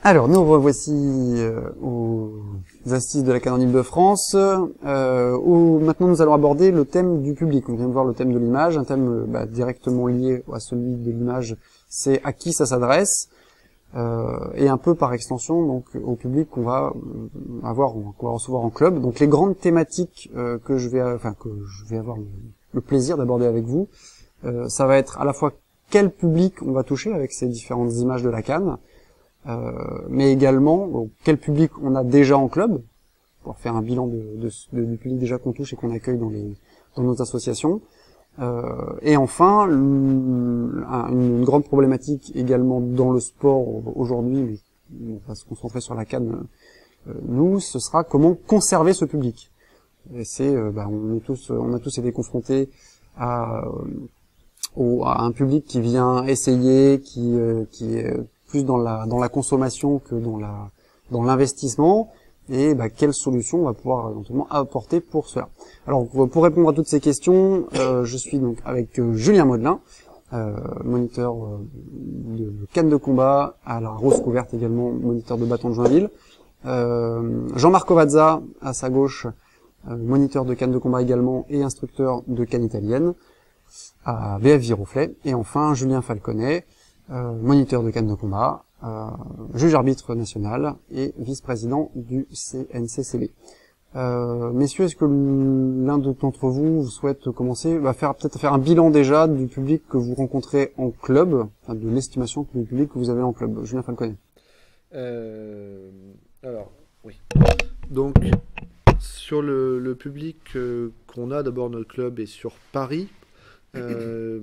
Alors, nous revoici aux assises de la CAN en Ile-de-France, où maintenant nous allons aborder le thème du public. On vient de voir le thème de l'image, un thème directement lié à celui de l'image, c'est à qui ça s'adresse, et un peu par extension donc au public qu'on va recevoir en club. Donc les grandes thématiques que je vais avoir le plaisir d'aborder avec vous, ça va être à la fois quel public on va toucher avec ces différentes images de la CAN, mais également quel public on a déjà en club, pour faire un bilan du public déjà qu'on touche et qu'on accueille dans nos associations. Et enfin, une grande problématique également dans le sport aujourd'hui, mais on va se concentrer sur la CAN, ce sera comment conserver ce public. Et on a tous été confrontés à un public qui vient essayer, qui est plus dans la consommation que dans l'investissement, et quelle solution on va pouvoir éventuellement apporter pour cela. Alors pour répondre à toutes ces questions, je suis donc avec Julien Modelin, moniteur de canne de combat à la Rose Couverte, également moniteur de bâton de Joinville, Jean-Marc Covazza à sa gauche, moniteur de canne de combat également et instructeur de canne italienne à VF Viroflay, et enfin Julien Falconet, moniteur de canne de combat, juge arbitre national et vice-président du CNCCB. Messieurs, est-ce que l'un d'entre vous souhaite commencer, peut-être faire un bilan déjà du public que vous rencontrez en club, enfin, de l'estimation du public que vous avez en club. Julien Falconet. Alors, oui. Donc, sur le public qu'on a, d'abord notre club est sur Paris. Je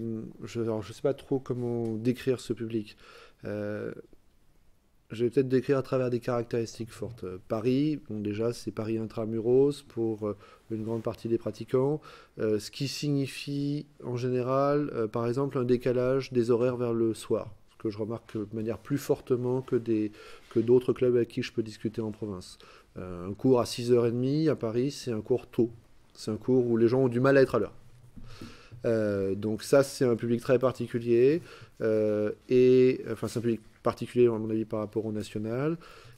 ne sais pas trop comment décrire ce public. Je vais peut-être décrire à travers des caractéristiques fortes. Paris, bon déjà c'est Paris intramuros pour une grande partie des pratiquants, ce qui signifie en général, par exemple, un décalage des horaires vers le soir, ce que je remarque de manière plus fortement que d'autres clubs avec qui je peux discuter en province. Un cours à 6h30 à Paris, c'est un cours tôt. C'est un cours où les gens ont du mal à être à l'heure. Donc ça, c'est un public très particulier, c'est un public particulier à mon avis par rapport au national,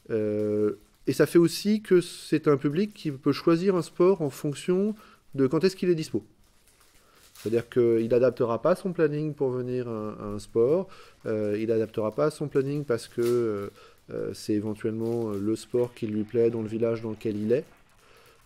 et ça fait aussi que c'est un public qui peut choisir un sport en fonction de quand est-ce qu'il est dispo. C'est-à-dire qu'il n'adaptera pas son planning pour venir à un sport, il n'adaptera pas son planning parce que c'est éventuellement le sport qui lui plaît dans le village dans lequel il est.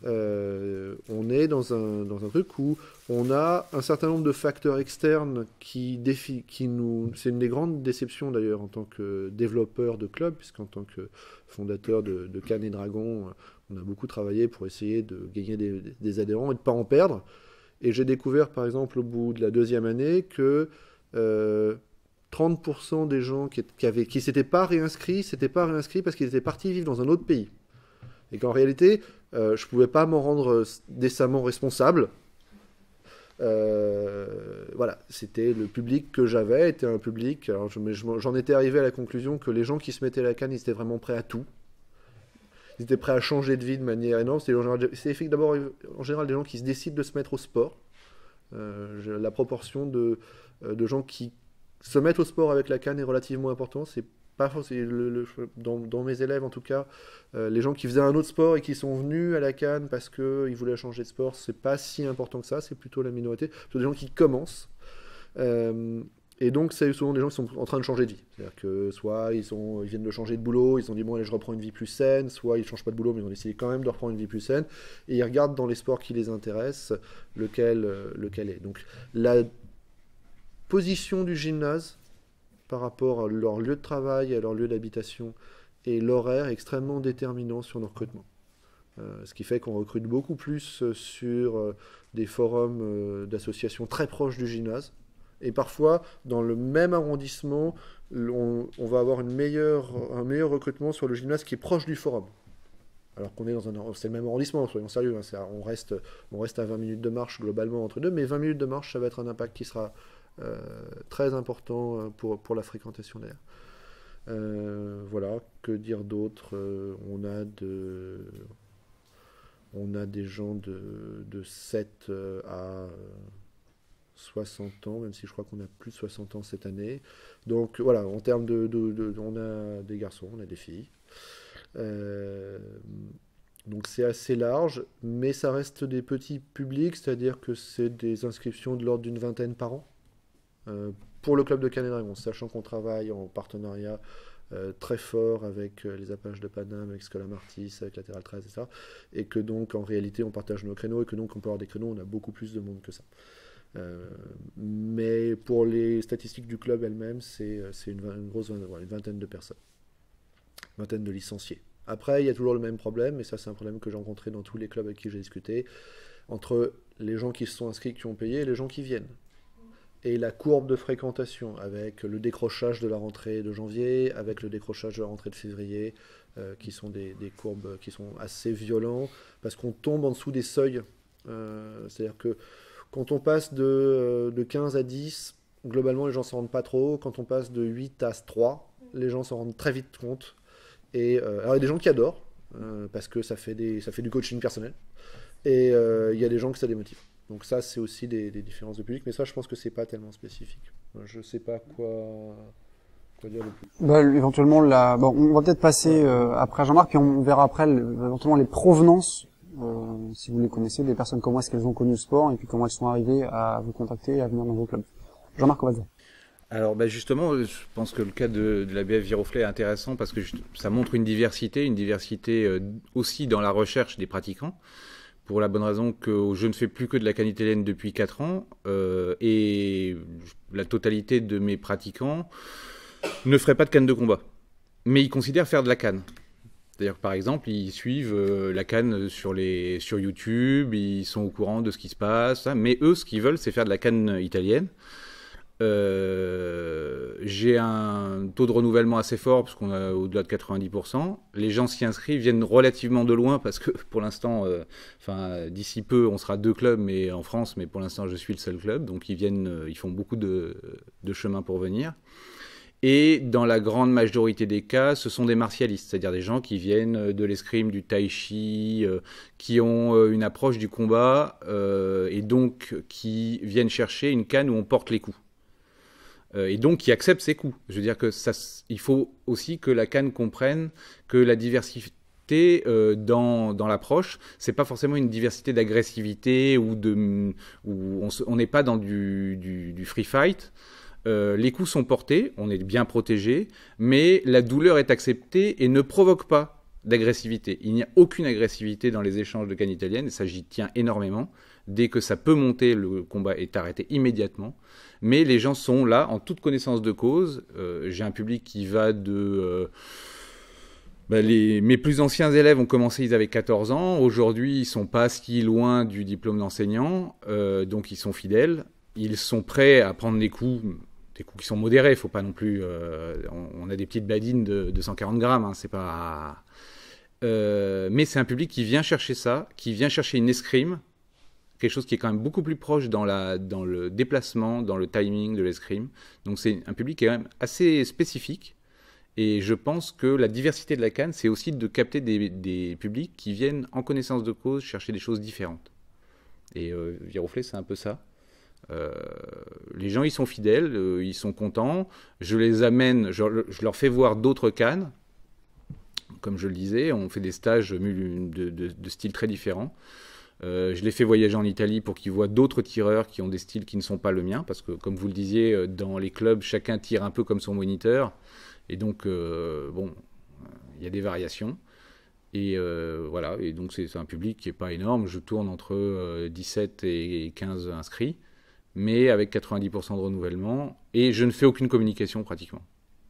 On est dans un truc où on a un certain nombre de facteurs externes c'est une des grandes déceptions d'ailleurs en tant que développeur de club, puisqu'en tant que fondateur de Cannes et Dragons, on a beaucoup travaillé pour essayer de gagner des adhérents et de ne pas en perdre. Et j'ai découvert par exemple au bout de la 2e année que 30% des gens qui s'étaient pas réinscrits parce qu'ils étaient partis vivre dans un autre pays. Et qu'en réalité, je ne pouvais pas m'en rendre décemment responsable. Voilà, c'était le public que j'avais, était un public. Alors j'en étais arrivé à la conclusion que les gens qui se mettaient à la CAN, ils étaient vraiment prêts à tout. Ils étaient prêts à changer de vie de manière énorme. C'est d'abord en général des gens qui se décident de se mettre au sport. La proportion de gens qui se mettent au sport avec la CAN est relativement importante. C'est pas dans mes élèves en tout cas, les gens qui faisaient un autre sport et qui sont venus à la CAN parce qu'ils voulaient changer de sport, c'est pas si important que ça, c'est plutôt la minorité, plutôt des gens qui commencent. Et donc c'est souvent des gens qui sont en train de changer de vie. C'est-à-dire que soit ils viennent de changer de boulot, ils ont dit bon allez je reprends une vie plus saine, soit ils changent pas de boulot mais ils ont décidé quand même de reprendre une vie plus saine, et ils regardent dans les sports qui les intéressent lequel est. Donc la position du gymnase par rapport à leur lieu de travail, à leur lieu d'habitation, et l'horaire est extrêmement déterminant sur nos recrutements. Ce qui fait qu'on recrute beaucoup plus sur des forums d'associations très proches du gymnase. Et parfois, dans le même arrondissement, on va avoir un meilleur recrutement sur le gymnase qui est proche du forum. Alors qu'on est c'est le même arrondissement, soyons sérieux, hein, on reste à 20 minutes de marche globalement entre deux, mais 20 minutes de marche, ça va être un impact qui sera très important pour la fréquentation d'air. Voilà, que dire d'autre, on a des gens de 7 à 60 ans, même si je crois qu'on a plus de 60 ans cette année. Donc voilà, en termes on a des garçons, on a des filles. Euh, donc c'est assez large, mais ça reste des petits publics, c'est-à-dire que c'est des inscriptions de l'ordre d'une vingtaine par an. Pour le club de Canet Dragon, sachant qu'on travaille en partenariat très fort avec les Apaches de Paname, avec Schola Martis, avec Lateral 13, etc. Et que donc en réalité on partage nos créneaux et que donc on peut avoir des créneaux, on a beaucoup plus de monde que ça. Mais pour les statistiques du club elles-mêmes, c'est une grosse une vingtaine de personnes, une vingtaine de licenciés. Après, il y a toujours le même problème, et ça c'est un problème que j'ai rencontré dans tous les clubs avec qui j'ai discuté, entre les gens qui se sont inscrits, qui ont payé, et les gens qui viennent. Et la courbe de fréquentation, avec le décrochage de la rentrée de janvier, avec le décrochage de la rentrée de février, qui sont des courbes qui sont assez violents, parce qu'on tombe en dessous des seuils. C'est-à-dire que quand on passe de 15 à 10, globalement les gens ne s'en rendent pas trop. Quand on passe de 8 à 3, les gens s'en rendent très vite compte. Et, alors il y a des gens qui adorent, parce que ça fait du coaching personnel. Et il y a des gens que ça démotive. Donc ça, c'est aussi des différences de public, mais ça, je pense que c'est pas tellement spécifique. Je sais pas quoi dire de plus. Bah, éventuellement, bon, on va peut-être passer après Jean-Marc, puis on verra après éventuellement les provenances, si vous les connaissez, des personnes, comment est-ce qu'elles ont connu le sport, et puis comment elles sont arrivées à vous contacter et à venir dans vos clubs. Jean-Marc, on va dire. Alors justement, je pense que le cas de la BF Viroflay est intéressant parce que ça montre une diversité aussi dans la recherche des pratiquants. Pour la bonne raison que je ne fais plus que de la canne italienne depuis 4 ans et la totalité de mes pratiquants ne feraient pas de canne de combat. Mais ils considèrent faire de la canne. C'est-à-dire que par exemple, ils suivent la canne sur YouTube, ils sont au courant de ce qui se passe, mais eux, ce qu'ils veulent, c'est faire de la canne italienne. J'ai un taux de renouvellement assez fort parce qu'on a au-delà de 90%. Les gens s'y inscrivent, viennent relativement de loin parce que pour l'instant, d'ici peu, on sera 2 clubs mais en France, mais pour l'instant, je suis le seul club. Donc ils font beaucoup de chemin pour venir. Et dans la grande majorité des cas, ce sont des martialistes, c'est-à-dire des gens qui viennent de l'escrime, du tai chi, qui ont une approche du combat et donc qui viennent chercher une canne où on porte les coups. Et donc qui accepte ses coups. Je veux dire que il faut aussi que la canne comprenne que la diversité dans l'approche, c'est pas forcément une diversité d'agressivité où on n'est pas dans du free fight. Les coups sont portés, on est bien protégé, mais la douleur est acceptée et ne provoque pas d'agressivité. Il n'y a aucune agressivité dans les échanges de canne italienne, et ça j'y tiens énormément. Dès que ça peut monter, le combat est arrêté immédiatement. Mais les gens sont là en toute connaissance de cause. J'ai un public qui va de... mes plus anciens élèves ont commencé, ils avaient 14 ans. Aujourd'hui, ils sont pas si loin du diplôme d'enseignant, donc ils sont fidèles. Ils sont prêts à prendre des coups qui sont modérés. Faut pas non plus... on a des petites badines de 140 grammes, hein, c'est pas... mais c'est un public qui vient chercher ça, qui vient chercher une escrime, quelque chose qui est quand même beaucoup plus proche dans le déplacement, dans le timing de l'escrime. Donc c'est un public qui est quand même assez spécifique. Et je pense que la diversité de la canne, c'est aussi de capter des publics qui viennent en connaissance de cause chercher des choses différentes. Et Viroflay, c'est un peu ça. Les gens, ils sont fidèles, ils sont contents. Je les amène, je leur fais voir d'autres cannes. Comme je le disais, on fait des stages de styles très différents. Je les fais voyager en Italie pour qu'ils voient d'autres tireurs qui ont des styles qui ne sont pas le mien, parce que comme vous le disiez, dans les clubs, chacun tire un peu comme son moniteur, et donc il y a des variations, et voilà, et donc c'est un public qui n'est pas énorme, je tourne entre 17 et 15 inscrits, mais avec 90% de renouvellement, et je ne fais aucune communication pratiquement.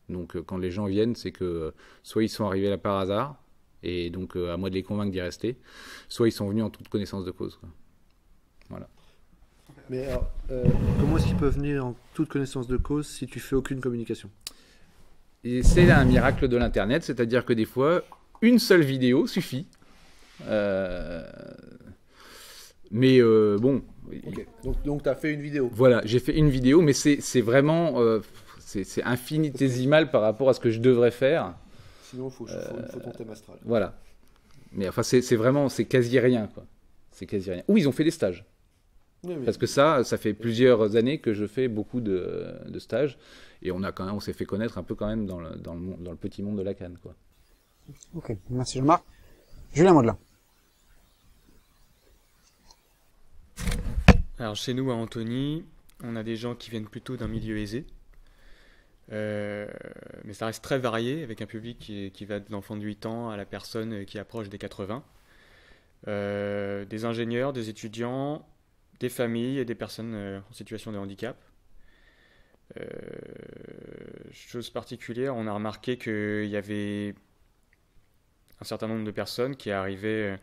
Donc quand les gens viennent, c'est que soit ils sont arrivés là par hasard, et donc à moi de les convaincre d'y rester, soit ils sont venus en toute connaissance de cause, quoi. Voilà. Mais alors, comment est-ce qu'ils peuvent venir en toute connaissance de cause si tu fais aucune communication? Et c'est un miracle de l'internet, c'est-à-dire que des fois, une seule vidéo suffit. Mais bon. Okay. Donc tu as fait une vidéo. Voilà, j'ai fait une vidéo, mais c'est vraiment c'est infinitésimal par rapport à ce que je devrais faire. Sinon, il faut ton thème astral. Voilà. Mais enfin, c'est vraiment, c'est quasi rien, quoi. C'est quasi rien. Ou ils ont fait des stages. Oui, Parce que ça fait plusieurs années que je fais beaucoup de stages et on s'est fait connaître un peu quand même dans le petit monde de la canne, quoi. Ok, merci Jean-Marc. Julien Modelin. Alors chez nous à Antony, on a des gens qui viennent plutôt d'un milieu aisé. Mais ça reste très varié avec un public qui va de l'enfant de 8 ans à la personne qui approche des 80. Des ingénieurs, des étudiants, des familles et des personnes en situation de handicap. Chose particulière, on a remarqué qu'il y avait un certain nombre de personnes qui arrivaient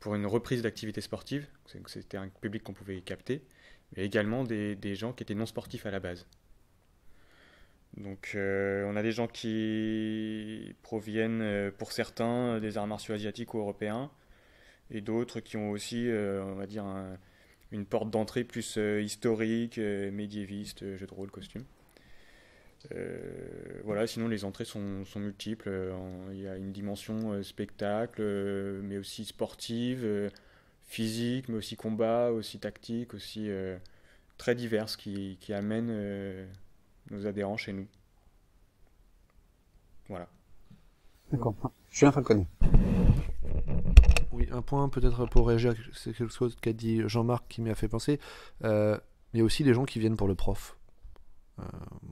pour une reprise d'activité sportive. C'était un public qu'on pouvait capter, mais également des gens qui étaient non sportifs à la base. Donc on a des gens qui proviennent pour certains des arts martiaux asiatiques ou européens et d'autres qui ont aussi, on va dire, une porte d'entrée plus historique, médiéviste, jeu de rôle, costume. Voilà, sinon les entrées sont multiples. Il y a une dimension spectacle, mais aussi sportive, physique, mais aussi combat, aussi tactique, aussi très diverses qui amènent nos adhérents chez nous. Voilà. D'accord. Julien Falconet. Oui, un point peut-être pour réagir, c'est quelque chose qu'a dit Jean-Marc qui m'a fait penser. Il y a aussi les gens qui viennent pour le prof.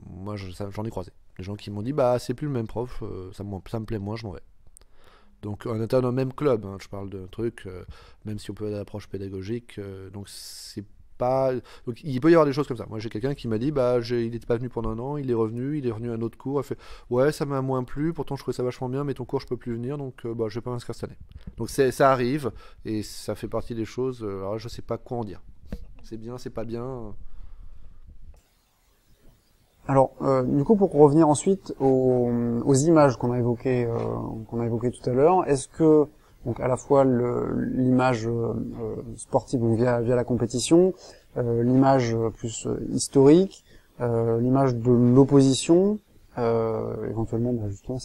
Moi, j'en ai croisé. Des gens qui m'ont dit, bah, c'est plus le même prof, ça me plaît moins, je m'en vais. Donc, on est dans le même club, hein, je parle de trucs, même si on peut avoir l'approche pédagogique, donc c'est pas... Donc, il peut y avoir des choses comme ça. Moi, j'ai quelqu'un qui m'a dit, bah, il n'était pas venu pendant un an, il est revenu à un autre cours, il a fait, ouais, ça m'a moins plu, pourtant je trouvais ça vachement bien, mais ton cours, je peux plus venir, donc bah, je vais pas m'inscrire cette année. Donc, ça arrive, et ça fait partie des choses, alors je sais pas quoi en dire. C'est bien, c'est pas bien... Alors, du coup, pour revenir ensuite aux images qu'on a évoquées tout à l'heure, est-ce que donc à la fois l'image sportive donc via la compétition, l'image plus historique, l'image de l'opposition, éventuellement justement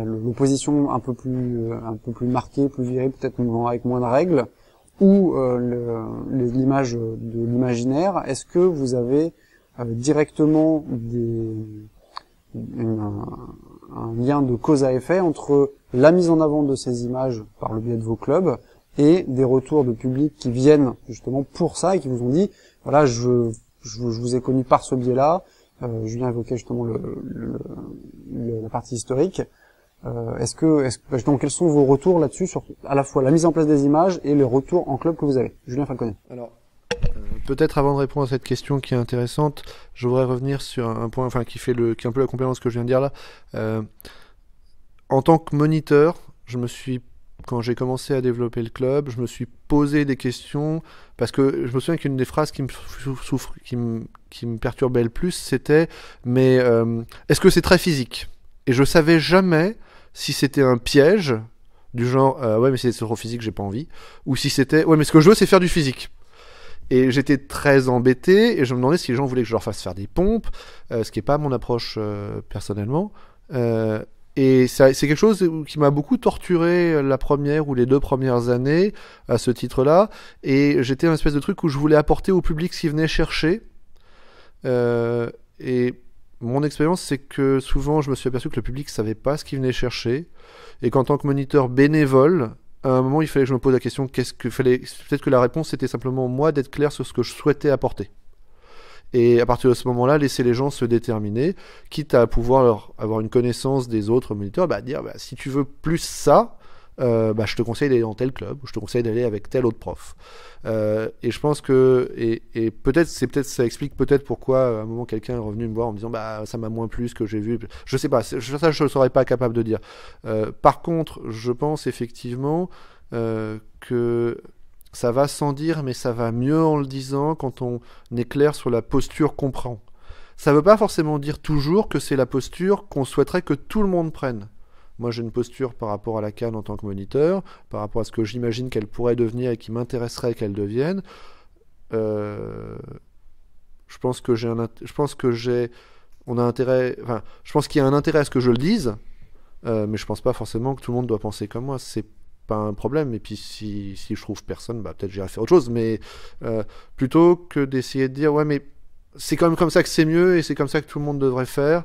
l'opposition un peu plus marquée, plus virée, peut-être avec moins de règles, ou l'image de l'imaginaire, est-ce que vous avez directement un lien de cause à effet entre la mise en avant de ces images par le biais de vos clubs et des retours de public qui viennent justement pour ça et qui vous ont dit, voilà, je vous ai connu par ce biais-là, Julien évoquait justement la partie historique. Donc, quels sont vos retours là-dessus sur à la fois la mise en place des images et les retours en club que vous avez? Julien Falconet. Alors, peut-être avant de répondre à cette question qui est intéressante, je voudrais revenir sur un point, enfin, qui est un peu la complément de ce que je viens de dire là. En tant que moniteur, quand j'ai commencé à développer le club, je me suis posé des questions parce que je me souviens qu'une des phrases qui me perturbait le plus, c'était mais est-ce que c'est très physique? Et je savais jamais si c'était un piège du genre ouais mais c'est trop physique, j'ai pas envie, ou si c'était ouais mais ce que je veux c'est faire du physique. Et j'étais très embêté et je me demandais si les gens voulaient que je leur fasse faire des pompes, ce qui est pas mon approche personnellement. Et c'est quelque chose qui m'a beaucoup torturé la première ou les 2 premières années à ce titre-là. Et j'étais un espèce de truc où je voulais apporter au public ce qu'il venait chercher. Et mon expérience, c'est que souvent, je me suis aperçu que le public savait pas ce qu'il venait chercher. Et qu'en tant que moniteur bénévole, à un moment, il fallait que je me pose la question, peut-être que la réponse, c'était simplement moi d'être clair sur ce que je souhaitais apporter. Et à partir de ce moment-là, laisser les gens se déterminer, quitte à pouvoir avoir une connaissance des autres moniteurs, dire si tu veux plus ça, je te conseille d'aller dans tel club, ou je te conseille d'aller avec tel autre prof. Et je pense que et peut-être ça explique peut-être pourquoi à un moment quelqu'un est revenu me voir en me disant ça m'a moins plu ce que j'ai vu. Je sais pas, ça je ne serais pas capable de dire. Par contre, je pense effectivement que ça va sans dire, mais ça va mieux en le disant quand on est clair sur la posture qu'on prend. Ça ne veut pas forcément dire toujours que c'est la posture qu'on souhaiterait que tout le monde prenne. Moi, j'ai une posture par rapport à la CAN en tant que moniteur, par rapport à ce que j'imagine qu'elle pourrait devenir et qui m'intéresserait qu'elle devienne. Je pense qu'il y a un intérêt à ce que je le dise, mais je pense pas forcément que tout le monde doit penser comme moi. C'est pas un problème. Et puis si je trouve personne, bah peut-être j'irai faire autre chose. Mais plutôt que d'essayer de dire ouais mais c'est quand même comme ça que c'est mieux et c'est comme ça que tout le monde devrait faire.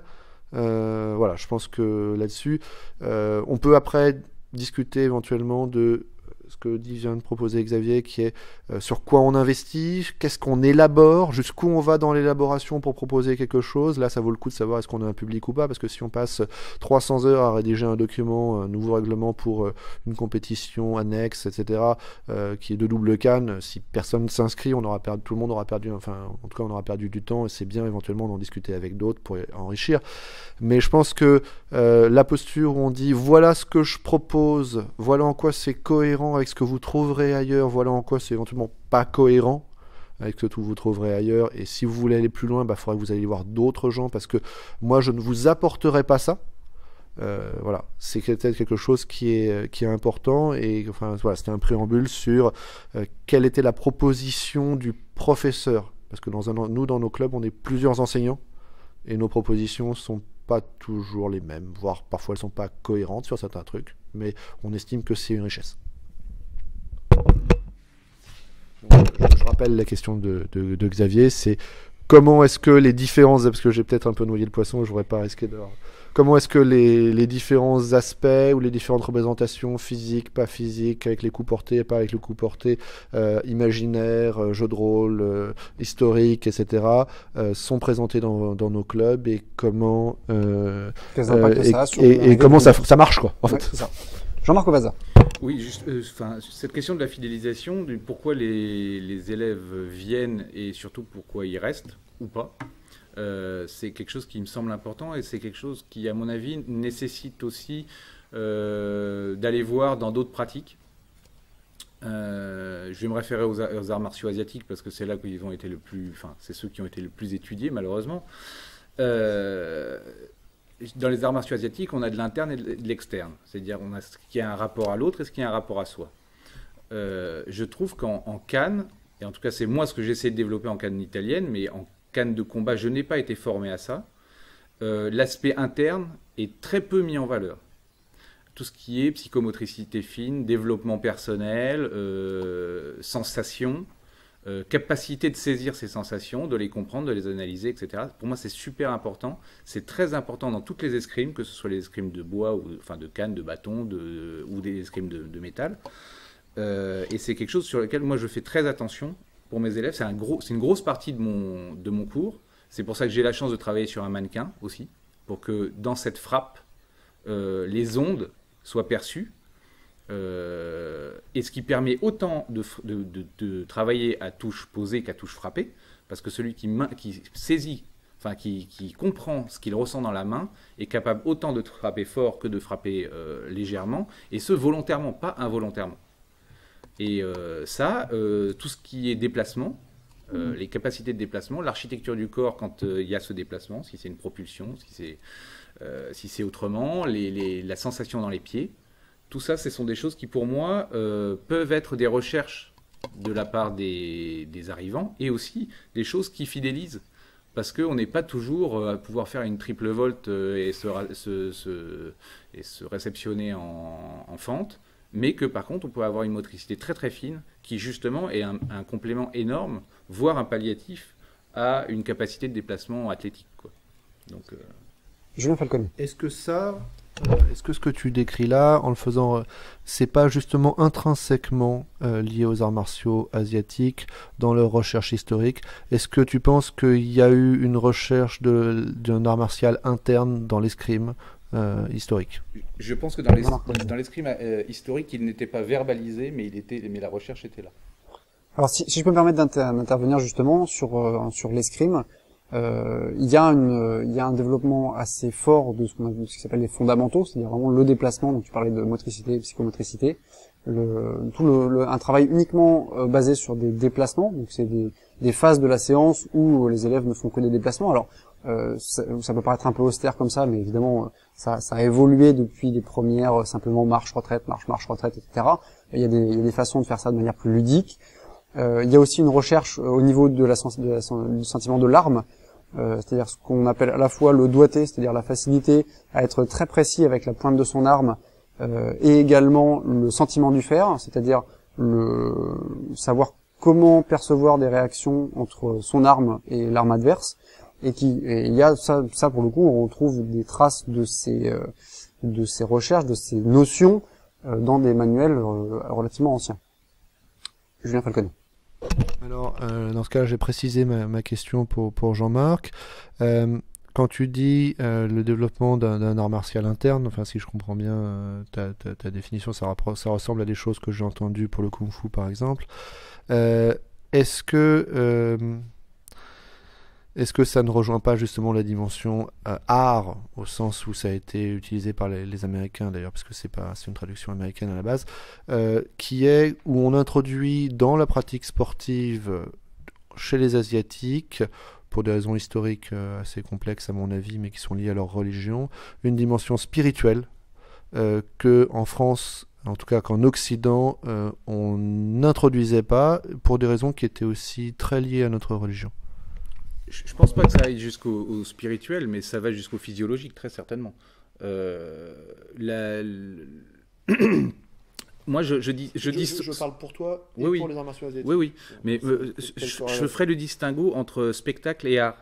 Voilà, je pense que là-dessus, on peut après discuter éventuellement de ce que vient de proposer Xavier, qui est sur quoi on investit, qu'est-ce qu'on élabore, jusqu'où on va dans l'élaboration pour proposer quelque chose. Là, ça vaut le coup de savoir est-ce qu'on a un public ou pas, parce que si on passe 300 heures à rédiger un document, un nouveau règlement pour une compétition annexe, etc., qui est de double canne, si personne ne s'inscrit, tout le monde aura perdu, enfin, en tout cas, on aura perdu du temps, et c'est bien éventuellement d'en discuter avec d'autres pour enrichir. Mais je pense que la posture où on dit voilà ce que je propose, voilà en quoi c'est cohérent avec ce que vous trouverez ailleurs, voilà en quoi c'est éventuellement pas cohérent avec ce que vous trouverez ailleurs, et si vous voulez aller plus loin, bah, faudra que vous alliez voir d'autres gens, parce que moi je ne vous apporterai pas ça. Voilà, c'est peut-être quelque chose qui est important, et enfin voilà, c'était un préambule sur quelle était la proposition du professeur, parce que nous dans nos clubs on est plusieurs enseignants et nos propositions sont pas toujours les mêmes, voire parfois elles sont pas cohérentes sur certains trucs, mais on estime que c'est une richesse. Je rappelle la question de Xavier, c'est comment est-ce que les différences, parce que j'ai peut-être un peu noyé le poisson, je voudrais pas risquer de... Comment est-ce que les différents aspects ou les différentes représentations physiques, pas physiques, avec les coups portés, pas avec le coup porté, imaginaires, jeux de rôle, historiques, etc., sont présentés dans nos clubs, et comment comment ça marche, quoi, en fait. C'est ça. Jean-Marc Obaza. Oui, juste, cette question de la fidélisation, du pourquoi les élèves viennent et surtout pourquoi ils restent ou pas, c'est quelque chose qui me semble important, et c'est quelque chose qui, à mon avis, nécessite aussi d'aller voir dans d'autres pratiques. Je vais me référer aux arts martiaux asiatiques parce que c'est là qu'ils ont été c'est ceux qui ont été le plus étudiés, malheureusement. Dans les arts martiaux asiatiques, on a de l'interne et de l'externe. C'est-à-dire on a ce qui a un rapport à l'autre et ce qui a un rapport à soi. Je trouve qu'en Cannes, et en tout cas c'est moi ce que j'essaie de développer en Cannes italienne, mais en Cannes de combat, je n'ai pas été formé à ça. L'aspect interne est très peu mis en valeur. Tout ce qui est psychomotricité fine, développement personnel, sensations, capacité de saisir ces sensations, de les comprendre, de les analyser, etc. Pour moi, c'est super important. C'est très important dans toutes les escrimes, que ce soit les escrimes de bois, de canne, de bâton, ou des escrimes de métal. Et c'est quelque chose sur lequel moi je fais très attention pour mes élèves. C'est une grosse partie de mon cours. C'est pour ça que j'ai la chance de travailler sur un mannequin aussi, pour que dans cette frappe, les ondes soient perçues. Et ce qui permet autant de travailler à touche posée qu'à touche frappée, parce que celui qui saisit, qui comprend ce qu'il ressent dans la main, est capable autant de frapper fort que de frapper légèrement, et ce volontairement, pas involontairement. Et tout ce qui est déplacement, les capacités de déplacement, l'architecture du corps quand il y a ce déplacement, si c'est une propulsion, si c'est autrement, la sensation dans les pieds, tout ça, ce sont des choses qui, pour moi, peuvent être des recherches de la part des arrivants, et aussi des choses qui fidélisent. Parce qu'on n'est pas toujours à pouvoir faire une triple volte et se réceptionner en fente, mais que par contre, on peut avoir une motricité très très fine qui, justement, est un complément énorme, voire un palliatif à une capacité de déplacement athlétique, quoi. Donc, Julien Falconi. Est-ce que ce que tu décris là, en le faisant, c'est pas justement intrinsèquement lié aux arts martiaux asiatiques dans leur recherche historique? Est-ce que tu penses qu'il y a eu une recherche d'un art martial interne dans l'escrime historique? Je pense que dans l'escrime historique, il n'était pas verbalisé, mais la recherche était là. Alors si je peux me permettre d'intervenir justement sur l'escrime, il y a un développement assez fort de ce qui s'appelle les fondamentaux, c'est-à-dire vraiment le déplacement. Donc tu parlais de motricité, psychomotricité, un travail uniquement basé sur des déplacements. Donc c'est des phases de la séance où les élèves ne font que des déplacements. Alors ça peut paraître un peu austère comme ça, mais évidemment ça a évolué depuis les premières simplement marche-retraite, marche-retraite, etc. Il y a des façons de faire ça de manière plus ludique. Il y a aussi une recherche au niveau du sentiment de l'arme, c'est-à-dire ce qu'on appelle à la fois le doigté, c'est-à-dire la facilité à être très précis avec la pointe de son arme et également le sentiment du faire, c'est-à-dire le savoir comment percevoir des réactions entre son arme et l'arme adverse, et il y a ça pour le coup, on retrouve des traces de ces recherches, de ces notions dans des manuels relativement anciens. Julien Falconet. Alors, dans ce cas, j'ai précisé ma question pour Jean-Marc. Quand tu dis le développement d'un art martial interne, enfin si je comprends bien ta définition, ça ressemble à des choses que j'ai entendues pour le kung-fu par exemple. Est-ce que ça ne rejoint pas justement la dimension art, au sens où ça a été utilisé par les Américains d'ailleurs, parce que c'est une traduction américaine à la base, qui est où on introduit dans la pratique sportive chez les Asiatiques, pour des raisons historiques assez complexes à mon avis, mais qui sont liées à leur religion, une dimension spirituelle que en France, en tout cas qu'en Occident, on n'introduisait pas, pour des raisons qui étaient aussi très liées à notre religion. Je pense pas que ça aille jusqu'au spirituel, mais ça va jusqu'au physiologique, très certainement. Moi, je parle pour toi et oui, pour les arts martiaux asiatiques. Oui. Mais je ferai le distinguo entre spectacle et art.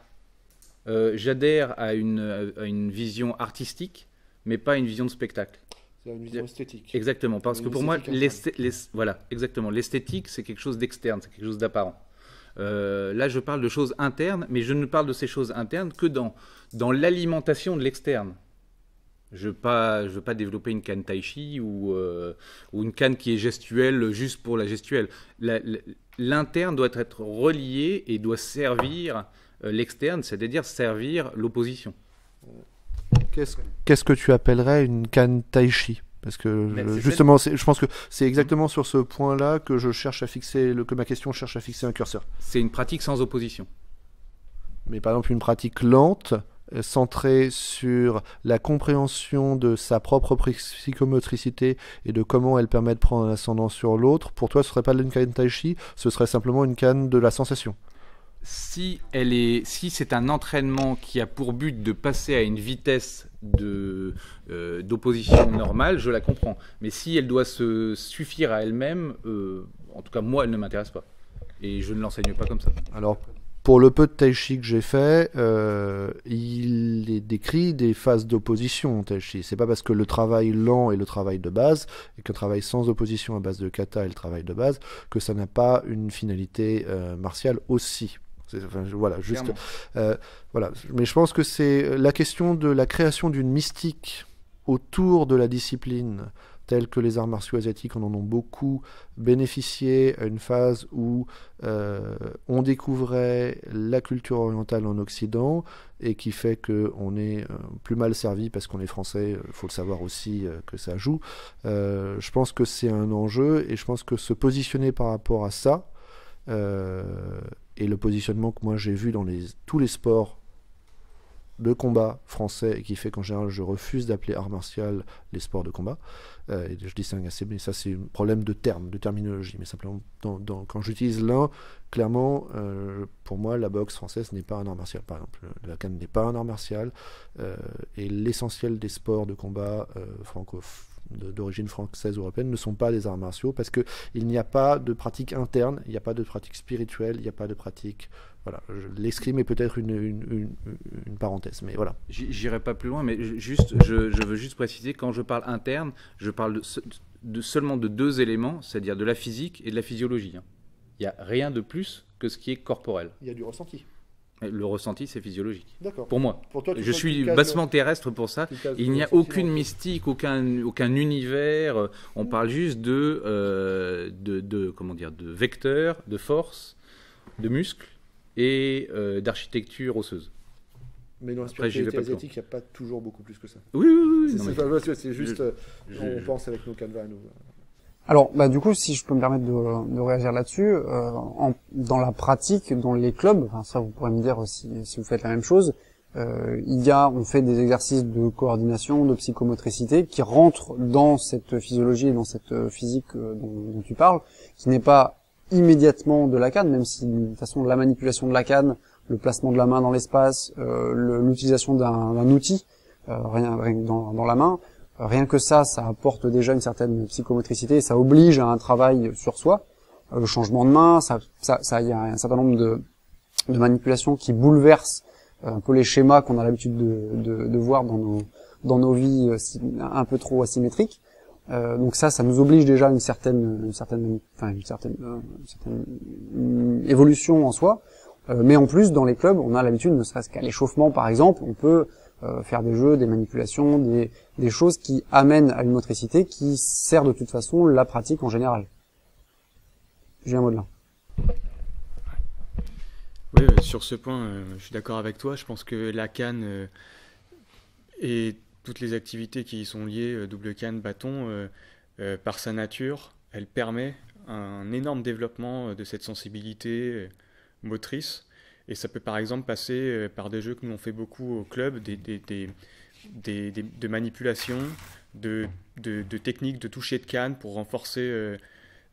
J'adhère à une vision artistique, mais pas à une vision de spectacle. C'est une vision esthétique. Exactement, parce que pour moi, l'esthétique, c'est quelque chose d'externe, c'est quelque chose d'apparent. Là, je parle de choses internes, mais je ne parle de ces choses internes que dans l'alimentation de l'externe. Je veux pas développer une canne tai chi ou une canne qui est gestuelle juste pour la gestuelle. L'interne doit être relié et doit servir l'externe, c'est-à-dire servir l'opposition. Qu'est-ce que tu appellerais une canne tai chi ? Parce que justement, je pense que c'est exactement sur ce point-là que que ma question cherche à fixer un curseur. C'est une pratique sans opposition. Mais par exemple, une pratique lente, centrée sur la compréhension de sa propre psychomotricité et de comment elle permet de prendre un ascendant sur l'autre, pour toi, ce serait pas une canne tai chi, ce serait simplement une canne de la sensation. Si c'est un entraînement qui a pour but de passer à une vitesse d'opposition normale, je la comprends. Mais si elle doit se suffire à elle-même, en tout cas moi, elle ne m'intéresse pas. Et je ne l'enseigne pas comme ça. Alors, pour le peu de tai chi que j'ai fait, il est décrit des phases d'opposition en tai chi. C'est pas parce que le travail lent est le travail de base, et qu'un travail sans opposition à base de kata est le travail de base, que ça n'a pas une finalité martiale aussi. Voilà, juste. Voilà. Mais je pense que c'est la question de la création d'une mystique autour de la discipline, telle que les arts martiaux asiatiques en ont beaucoup bénéficié à une phase où on découvrait la culture orientale en Occident et qui fait qu'on est plus mal servi parce qu'on est français, il faut le savoir aussi que ça joue. Je pense que c'est un enjeu et je pense que se positionner par rapport à ça, et le positionnement que moi j'ai vu dans tous les sports de combat français et qui fait qu'en général je refuse d'appeler art martial les sports de combat, et je distingue assez, mais ça c'est un problème de terme, de terminologie, mais simplement quand j'utilise l'un, clairement pour moi la boxe française n'est pas un art martial, par exemple la canne n'est pas un art martial, et l'essentiel des sports de combat d'origine française ou européenne ne sont pas des arts martiaux parce qu'il n'y a pas de pratique interne, il n'y a pas de pratique spirituelle, il n'y a pas de pratique. Voilà, l'escrime est peut-être une parenthèse, mais voilà. J'irai pas plus loin, mais je veux juste préciser, quand je parle interne, je parle seulement de deux éléments, c'est-à-dire de la physique et de la physiologie. Il n'y a rien de plus que ce qui est corporel. Il y a du ressenti. Le ressenti, c'est physiologique. D'accord. Pour moi. Pour toi, je suis bassement terrestre pour ça. Il n'y a aucune mystique, aucun univers. On parle juste de vecteurs, de force, de muscles et d'architecture osseuse. Mais dans la spiritualité asiatique, il n'y a pas toujours beaucoup plus que ça. Oui. C'est juste, on pense avec nos canevas à nous. Alors, du coup, si je peux me permettre de réagir là-dessus, dans la pratique, dans les clubs, enfin ça vous pourrez me dire si vous faites la même chose, on fait des exercices de coordination, de psychomotricité qui rentrent dans cette physiologie et dans cette physique dont tu parles, qui n'est pas immédiatement de la canne, même si de toute façon la manipulation de la canne, le placement de la main dans l'espace, l'utilisation d'un outil, rien dans la main, Rien que ça apporte déjà une certaine psychomotricité, ça oblige à un travail sur soi. Le changement de main, il y a un certain nombre de manipulations qui bouleversent un peu les schémas qu'on a l'habitude de voir dans nos vies un peu trop asymétriques. Donc ça nous oblige déjà à une certaine évolution en soi. Mais en plus, dans les clubs, on a l'habitude, ne serait-ce qu'à l'échauffement par exemple, on peut faire des jeux, des manipulations, des choses qui amènent à une motricité qui sert de toute façon la pratique en général. J'ai un mot de là. Oui, sur ce point, je suis d'accord avec toi. Je pense que la canne et toutes les activités qui y sont liées, double canne, bâton, par sa nature, elle permet un énorme développement de cette sensibilité motrice. Et ça peut par exemple passer par des jeux que nous on fait beaucoup au club, de manipulation, de techniques de toucher de canne pour renforcer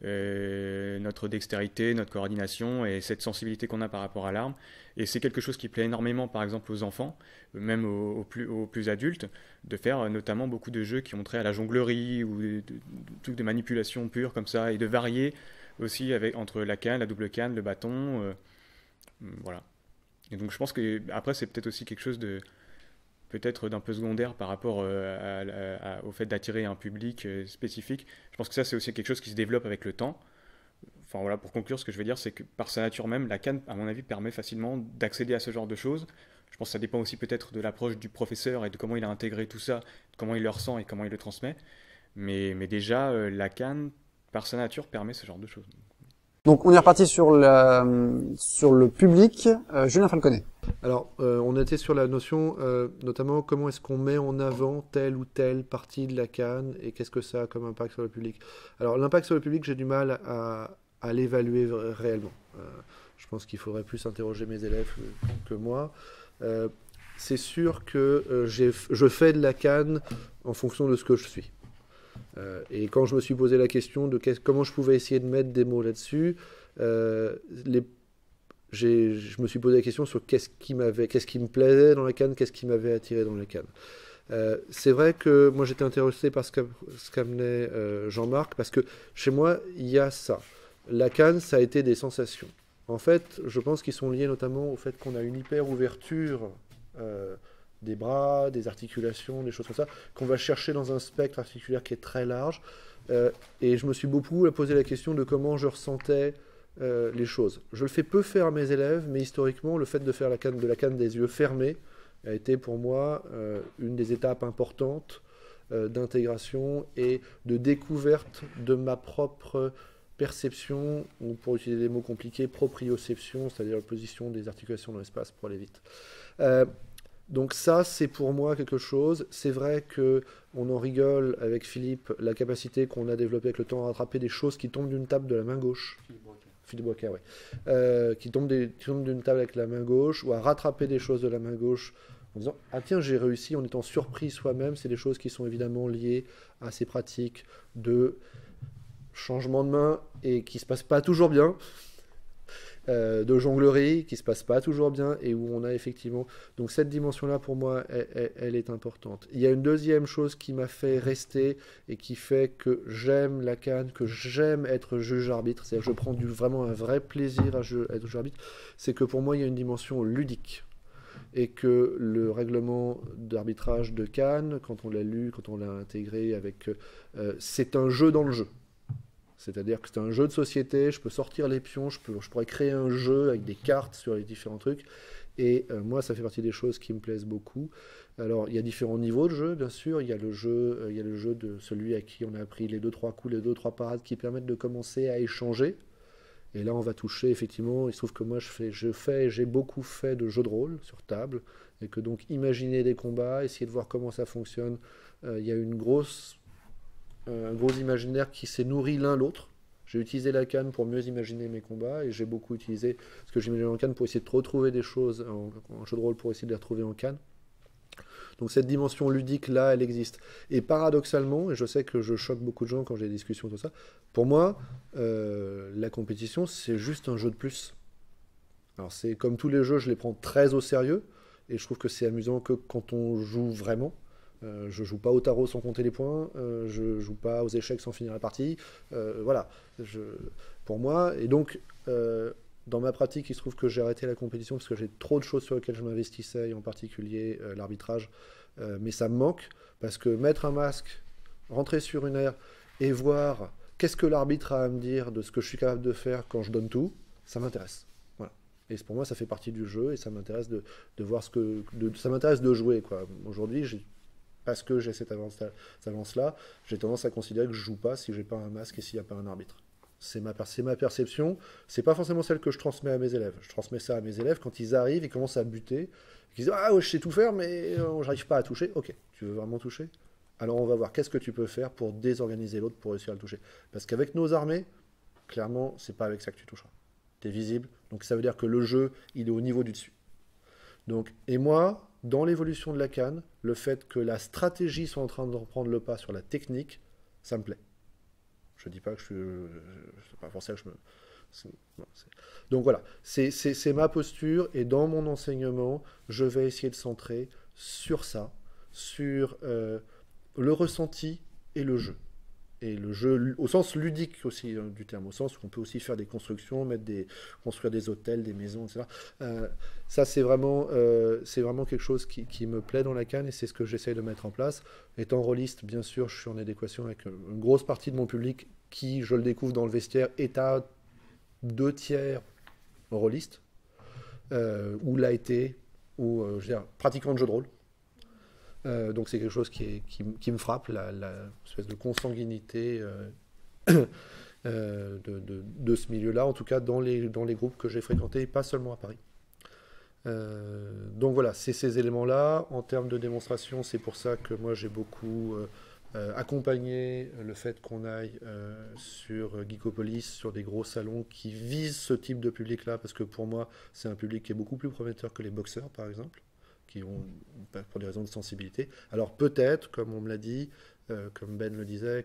notre dextérité, notre coordination et cette sensibilité qu'on a par rapport à l'arme. Et c'est quelque chose qui plaît énormément par exemple aux enfants, même aux plus adultes, de faire notamment beaucoup de jeux qui ont trait à la jonglerie ou des trucs de manipulation pure comme ça, et de varier aussi entre la canne, la double canne, le bâton, voilà. Et donc je pense que après c'est peut-être aussi quelque chose peut-être d'un peu secondaire par rapport au fait d'attirer un public spécifique. Je pense que ça, c'est aussi quelque chose qui se développe avec le temps. Enfin voilà, pour conclure, ce que je veux dire, c'est que par sa nature même, la canne, à mon avis, permet facilement d'accéder à ce genre de choses. Je pense que ça dépend aussi peut-être de l'approche du professeur et de comment il a intégré tout ça, de comment il le ressent et comment il le transmet. Mais déjà, la canne, par sa nature, permet ce genre de choses. Donc on est reparti sur le public. Julien Falconet. Alors, on était sur la notion, notamment comment est-ce qu'on met en avant telle ou telle partie de la canne et qu'est-ce que ça a comme impact sur le public. Alors, l'impact sur le public, j'ai du mal à l'évaluer réellement. Je pense qu'il faudrait plus interroger mes élèves que moi. C'est sûr que je fais de la canne en fonction de ce que je suis. Et quand je me suis posé la question de comment je pouvais essayer de mettre des mots là-dessus, je me suis posé la question sur qu'est-ce qui me plaisait dans la canne, qu'est-ce qui m'avait attiré dans la canne. C'est vrai que moi j'étais intéressé par ce qu'amenait Jean-Marc, parce que chez moi il y a ça. La canne, ça a été des sensations. En fait, je pense qu'ils sont liés notamment au fait qu'on a une hyper ouverture des bras, des articulations, des choses comme ça, qu'on va chercher dans un spectre articulaire qui est très large. Et je me suis beaucoup posé la question de comment je ressentais les choses. Je le fais peu faire à mes élèves, mais historiquement, le fait de faire de la canne des yeux fermés a été pour moi une des étapes importantes d'intégration et de découverte de ma propre perception, ou pour utiliser des mots compliqués, proprioception, c'est-à-dire la position des articulations dans l'espace pour aller vite. Donc ça, c'est pour moi quelque chose. C'est vrai qu'on en rigole avec Philippe, la capacité qu'on a développée avec le temps à rattraper des choses qui tombent d'une table de la main gauche. Philippe Boiscard, oui. Qui tombent d'une table avec la main gauche, ou à rattraper des choses de la main gauche en disant « Ah tiens, j'ai réussi », en étant surpris soi-même. C'est des choses qui sont évidemment liées à ces pratiques de changement de main et qui ne se passent pas toujours bien. De jonglerie qui se passe pas toujours bien et où on a effectivement... Donc cette dimension-là, pour moi, elle est importante. Il y a une deuxième chose qui m'a fait rester et qui fait que j'aime la canne, que j'aime être juge-arbitre, c'est-à-dire que je prends vraiment un vrai plaisir à être juge-arbitre, c'est que pour moi, il y a une dimension ludique. Et que le règlement d'arbitrage de Cannes, quand on l'a lu, quand on l'a intégré, c'est un jeu dans le jeu. C'est-à-dire que c'est un jeu de société, je peux sortir les pions, je pourrais créer un jeu avec des cartes sur les différents trucs. Et moi, ça fait partie des choses qui me plaisent beaucoup. Alors, il y a différents niveaux de jeu, bien sûr. Il y a le jeu de celui à qui on a appris les 2-3 coups, les 2-3 parades qui permettent de commencer à échanger. Et là, on va toucher, effectivement, il se trouve que moi, j'ai beaucoup fait de jeux de rôle sur table. Et que donc, imaginer des combats, essayer de voir comment ça fonctionne. Il y a un gros imaginaire qui s'est nourri l'un l'autre. J'ai utilisé la canne pour mieux imaginer mes combats et j'ai beaucoup utilisé ce que j'imaginais en canne pour essayer de retrouver des choses en jeu de rôle pour essayer de les retrouver en canne. Donc cette dimension ludique là, elle existe. Et paradoxalement, et je sais que je choque beaucoup de gens quand j'ai des discussions tout ça, pour moi, la compétition c'est juste un jeu de plus. Alors c'est comme tous les jeux, je les prends très au sérieux et je trouve que c'est amusant que quand on joue vraiment. Je joue pas au tarot sans compter les points. Je joue pas aux échecs sans finir la partie. Voilà. Pour moi, et donc, dans ma pratique, il se trouve que j'ai arrêté la compétition parce que j'ai trop de choses sur lesquelles je m'investissais, et en particulier l'arbitrage. Mais ça me manque parce que mettre un masque, rentrer sur une aire et voir qu'est-ce que l'arbitre a à me dire de ce que je suis capable de faire quand je donne tout, ça m'intéresse. Voilà. Et pour moi, ça fait partie du jeu et ça m'intéresse de voir ça m'intéresse de jouer, quoi. Aujourd'hui, parce que j'ai cette avance-là, j'ai tendance à considérer que je joue pas si j'ai pas un masque et s'il n'y a pas un arbitre. C'est ma perception. C'est pas forcément celle que je transmets à mes élèves. Je transmets ça à mes élèves quand ils arrivent, ils commencent à buter, ils disent ah ouais, je sais tout faire, mais j'arrive pas à toucher. Ok, tu veux vraiment toucher? Alors on va voir qu'est-ce que tu peux faire pour désorganiser l'autre pour réussir à le toucher. Parce qu'avec nos armées, clairement, c'est pas avec ça que tu toucheras. Tu es visible, donc ça veut dire que le jeu, il est au niveau du dessus. Donc, et moi, dans l'évolution de la CAN, le fait que la stratégie soit en train de reprendre le pas sur la technique, ça me plaît. Je dis pas que c'est pas pour ça que je me... Donc voilà, c'est ma posture, et dans mon enseignement, je vais essayer de centrer sur ça, sur... le ressenti et le jeu. Et le jeu au sens ludique aussi du terme, au sens où on peut aussi faire des constructions, construire des hôtels, des maisons, etc. Ça, c'est vraiment quelque chose qui me plaît dans la CAN et c'est ce que j'essaye de mettre en place. Étant rôliste, bien sûr, je suis en adéquation avec une grosse partie de mon public qui, je le découvre dans le vestiaire, est à 2/3 rôliste, ou l'a été, ou je veux dire, pratiquant de jeu de rôle. Donc c'est quelque chose qui me frappe, la espèce de consanguinité de ce milieu-là, en tout cas dans les groupes que j'ai fréquentés, pas seulement à Paris. Donc voilà, c'est ces éléments-là. En termes de démonstration, c'est pour ça que moi j'ai beaucoup accompagné le fait qu'on aille sur Geekopolis, sur des gros salons qui visent ce type de public-là, parce que pour moi c'est un public qui est beaucoup plus prometteur que les boxeurs par exemple, qui ont, pour des raisons de sensibilité. Alors peut-être, comme on me l'a dit, comme Ben le disait,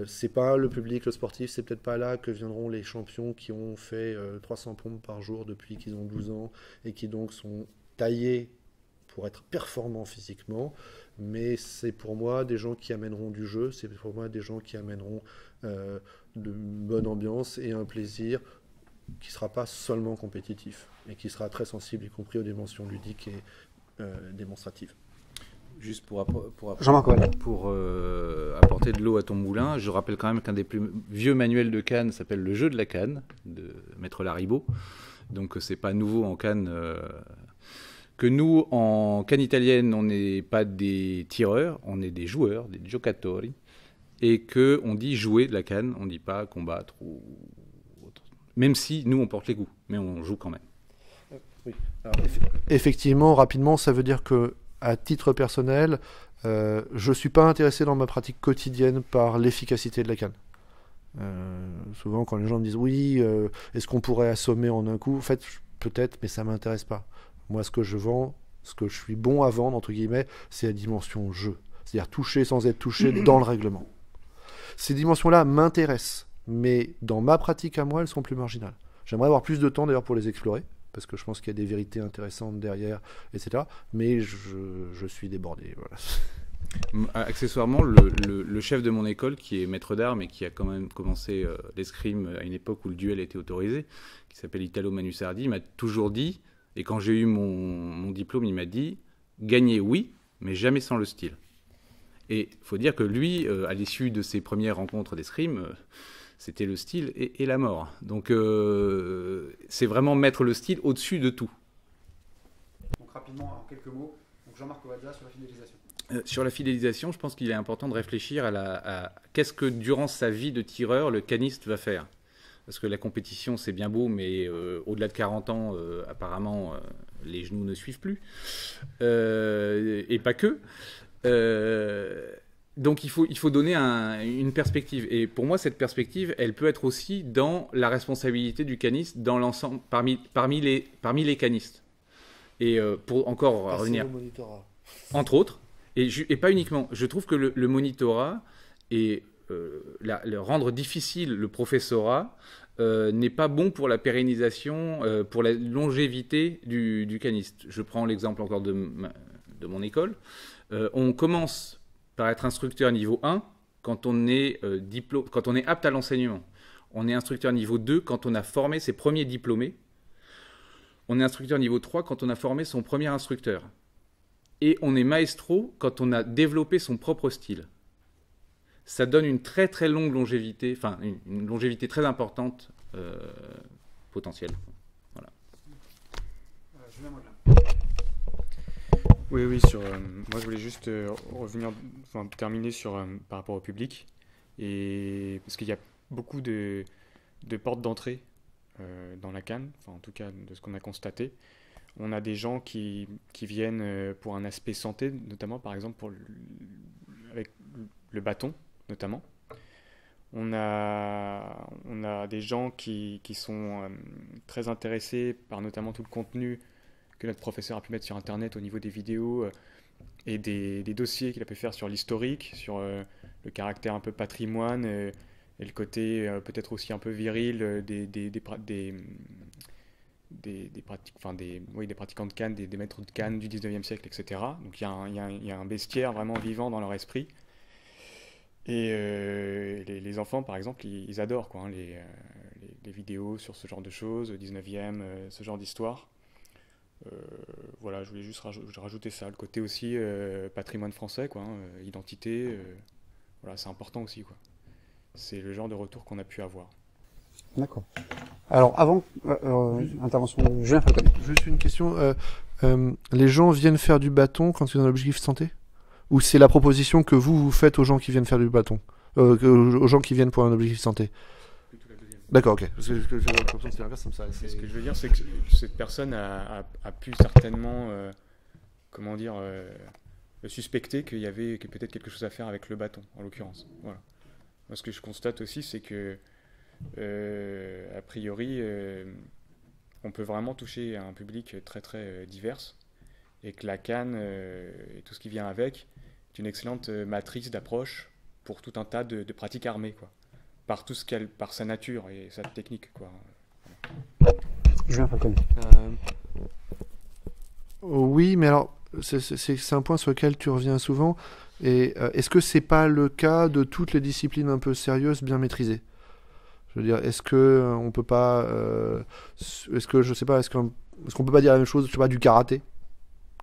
c'est pas le public, le sportif, c'est peut-être pas là que viendront les champions qui ont fait 300 pompes par jour depuis qu'ils ont 12 ans et qui donc sont taillés pour être performants physiquement, mais c'est pour moi des gens qui amèneront du jeu, c'est pour moi des gens qui amèneront de bonne ambiance et un plaisir qui ne sera pas seulement compétitif et qui sera très sensible, y compris aux dimensions ludiques et démonstrative. Juste pour apporter de l'eau à ton moulin, je rappelle quand même qu'un des plus vieux manuels de CAN s'appelle Le jeu de la CAN, de Maître Laribo. Donc c'est pas nouveau en CAN. Que nous, en CAN italienne, on n'est pas des tireurs, on est des joueurs, des giocatori. Et qu'on dit jouer de la CAN, on ne dit pas combattre ou autre. Même si nous, on porte les coups, mais on joue quand même. Oui. Alors, effectivement, rapidement, ça veut dire que, à titre personnel, je ne suis pas intéressé dans ma pratique quotidienne par l'efficacité de la CAN. Souvent, quand les gens me disent oui, est-ce qu'on pourrait assommer en un coup? En fait, peut-être, mais ça ne m'intéresse pas. Moi, ce que je vends, ce que je suis bon à vendre, entre guillemets, c'est la dimension jeu. C'est-à-dire toucher sans être touché dans le règlement. Ces dimensions-là m'intéressent, mais dans ma pratique à moi, elles sont plus marginales. J'aimerais avoir plus de temps d'ailleurs pour les explorer, parce que je pense qu'il y a des vérités intéressantes derrière, etc. Mais je suis débordé. Voilà. Accessoirement, le chef de mon école, qui est maître d'armes et qui a quand même commencé l'escrime à une époque où le duel était autorisé, qui s'appelle Italo Manusardi, m'a toujours dit, et quand j'ai eu mon diplôme, il m'a dit « Gagner, oui, mais jamais sans le style ». Et il faut dire que lui, à l'issue de ses premières rencontres d'escrime, c'était le style et la mort. Donc c'est vraiment mettre le style au-dessus de tout. Donc rapidement, en quelques mots, donc Jean-Marc Covaza sur la fidélisation. Sur la fidélisation, je pense qu'il est important de réfléchir à qu'est-ce que durant sa vie de tireur, le caniste va faire. Parce que la compétition, c'est bien beau, mais au-delà de 40 ans, apparemment, les genoux ne suivent plus. Et pas que. Donc il faut donner une perspective. Et pour moi, cette perspective, elle peut être aussi dans la responsabilité du caniste dans l'ensemble, parmi les canistes. Et pour encore revenir, entre autres, et pas uniquement, je trouve que le monitorat et le rendre difficile le professorat n'est pas bon pour la pérennisation, pour la longévité du caniste. Je prends l'exemple encore de de mon école. On commence par être instructeur niveau 1 quand on est, quand on est apte à l'enseignement. On est instructeur niveau 2 quand on a formé ses premiers diplômés. On est instructeur niveau 3 quand on a formé son premier instructeur. Et on est maestro quand on a développé son propre style. Ça donne une très très longue longévité, enfin une longévité très importante potentielle. Voilà. Oui, moi je voulais juste revenir, enfin terminer sur par rapport au public, et parce qu'il y a beaucoup de portes d'entrée dans la CAN, enfin en tout cas de ce qu'on a constaté. On a des gens qui viennent pour un aspect santé, notamment par exemple avec le bâton, notamment. On a des gens qui sont très intéressés par notamment tout le contenu que notre professeur a pu mettre sur Internet au niveau des vidéos et des dossiers qu'il a pu faire sur l'historique, sur le caractère un peu patrimoine et le côté peut-être aussi un peu viril des pratiquants de Cannes, des maîtres de Cannes du 19e siècle, etc. Donc il y a un bestiaire vraiment vivant dans leur esprit. Et les enfants, par exemple, ils adorent quoi, hein, les vidéos sur ce genre de choses, 19e, ce genre d'histoire. Voilà, je voulais juste rajouter ça, le côté aussi patrimoine français, quoi, hein, identité, voilà, c'est important aussi, quoi. C'est le genre de retour qu'on a pu avoir. D'accord. Alors, avant, intervention de Julien Falcon. Juste une question. Les gens viennent faire du bâton quand ils ont un objectif santé? Ou c'est la proposition que vous faites aux gens qui viennent faire du bâton, aux gens qui viennent pour un objectif santé? D'accord, ok. Parce que j'ai l'impression que c'est l'inverse, ça me paraît. Ce que je veux dire, c'est que cette personne a pu certainement, suspecter qu'il y avait peut-être quelque chose à faire avec le bâton, en l'occurrence. Voilà. Moi, ce que je constate aussi, c'est que, a priori, on peut vraiment toucher un public très très divers, et que la CAN et tout ce qui vient avec est une excellente matrice d'approche pour tout un tas de pratiques armées, quoi. Par sa nature et sa technique, quoi. Julien Falcon. Oui, mais alors, c'est un point sur lequel tu reviens souvent. Et est-ce que c'est pas le cas de toutes les disciplines un peu sérieuses bien maîtrisées? Je veux dire, est-ce que on peut pas, est-ce qu'on peut pas dire la même chose, je sais pas, du karaté?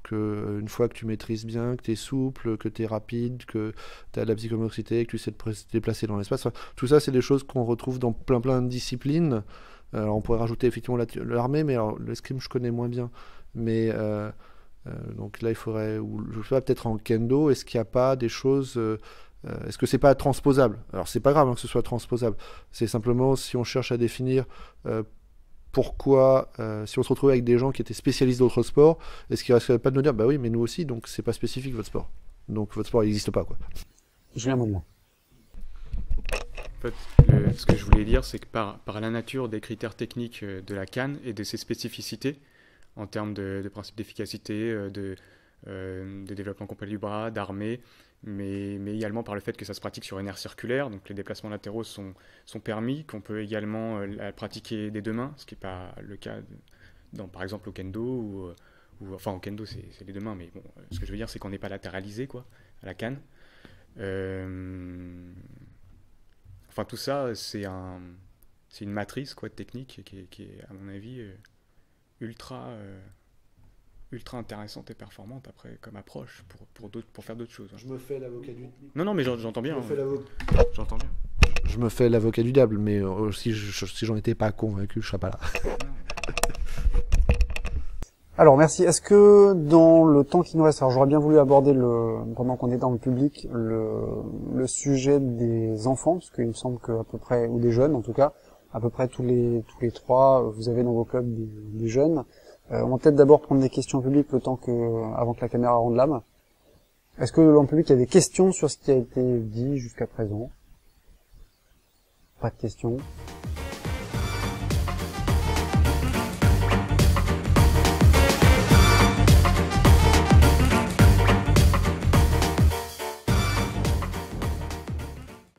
Que une fois que tu maîtrises bien, que tu es souple, que tu es rapide, que tu as de la psychomotricité, que tu sais te déplacer dans l'espace. Enfin, tout ça, c'est des choses qu'on retrouve dans plein de disciplines. Alors, on pourrait rajouter effectivement l'armée, mais alors, l'escrime, je connais moins bien. Mais donc là, il faudrait, je sais pas, peut-être en kendo, est-ce qu'il n'y a pas des choses... est-ce que c'est pas transposable? Alors, c'est pas grave hein, que ce soit transposable. C'est simplement si on cherche à définir... pourquoi, si on se retrouvait avec des gens qui étaient spécialistes d'autres sports, est-ce qu'il ne resterait pas de nous dire, bah oui, mais nous aussi, donc c'est pas spécifique votre sport. Donc votre sport n'existe pas, quoi. Julien Mondela. En fait, ce que je voulais dire, c'est que par la nature des critères techniques de la CAN et de ses spécificités, en termes de principes d'efficacité, de développement complet du bras, d'armée, mais également par le fait que ça se pratique sur une aire circulaire, donc les déplacements latéraux sont permis, qu'on peut également pratiquer des deux mains, ce qui n'est pas le cas par exemple au kendo, enfin au kendo c'est les deux mains, mais bon, ce que je veux dire c'est qu'on n'est pas latéralisé quoi, à la CAN. Enfin tout ça c'est une matrice quoi, technique qui est à mon avis ultra intéressante et performante après comme approche pour faire d'autres choses. Je me fais l'avocat du... Non, mais j'entends bien. J'entends bien. Je me fais l'avocat du diable, mais si j'en étais pas convaincu, je serais pas là. Alors merci. Est-ce que dans le temps qui nous reste, alors j'aurais bien voulu aborder pendant qu'on est dans le public, le sujet des enfants, parce qu'il me semble qu'à peu près, ou des jeunes en tout cas, à peu près tous les trois, vous avez dans vos clubs des jeunes. On va peut-être d'abord prendre des questions publiques le temps avant que la caméra rende l'âme. Est-ce que dans le public il y a des questions sur ce qui a été dit jusqu'à présent? Pas de questions.